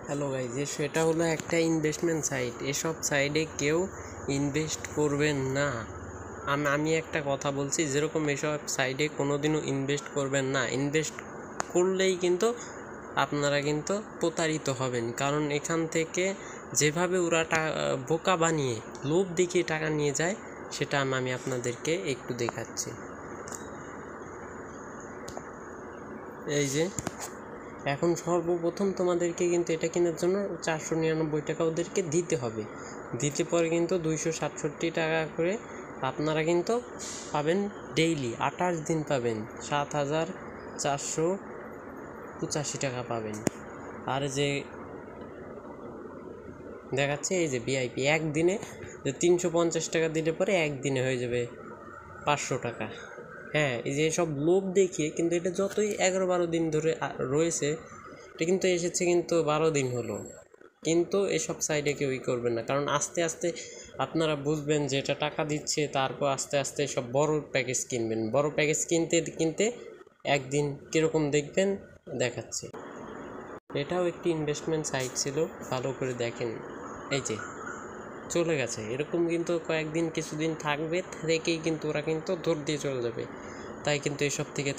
Hello guys, সেটা হলো একটা ইনভেস্টমেন্ট সাইট। এসব সাইডে কেউ ইনভেস্ট করবেন না। আমি একটা কথা বলছি, যেরকম এসব সাইডে কোনোদিনও ইনভেস্ট করবেন না। ইনভেস্ট করলেই কিন্তু আপনারা কিন্তু প্রতারিত হবেন, কারণ এখান থেকে যেভাবে ওরা বোকা বানিয়ে লোভ দেখিয়ে টাকা নিয়ে যায়, সেটা আমি আপনাদেরকে একটু দেখাচ্ছি। এই যে এখন সর্বপ্রথম তোমাদেরকে কিন্তু এটা কেনার জন্য 499 টাকা ওদেরকে দিতে হবে। দিতে পরে কিন্তু 267 টাকা করে আপনারা কিন্তু পাবেন ডেইলি। 28 দিন পাবেন 7485 টাকা পাবেন। আর যে দেখাচ্ছে এই যে ভিআইপি, একদিনে যে 350 টাকা দিলে পরে একদিনে হয়ে যাবে 500 টাকা। হ্যাঁ, এই যে সব লোভ দেখিয়ে কিন্তু এটা যতই 11-12 দিন ধরে রয়েছে, এটা কিন্তু এসেছে কিন্তু 12 দিন হলো, কিন্তু এসব সাইডে কেউই করবেন না। কারণ আস্তে আস্তে আপনারা বুঝবেন যে এটা টাকা দিচ্ছে, তারপর আস্তে আস্তে সব বড় প্যাকেজ কিনবেন। বড় প্যাকেজ কিনতে কিনতে একদিন কীরকম দেখবেন দেখাচ্ছে। এটাও একটি ইনভেস্টমেন্ট সাইট ছিল, ভালো করে দেখেন। এই যে চলে গেছে, এরকম কিন্তু কয়েকদিন কিছুদিন থাকবে, থেকেই কিন্তু ওরা কিন্তু দৌড় দিয়ে চলে যাবে। তাই কিন্তু এসব থেকে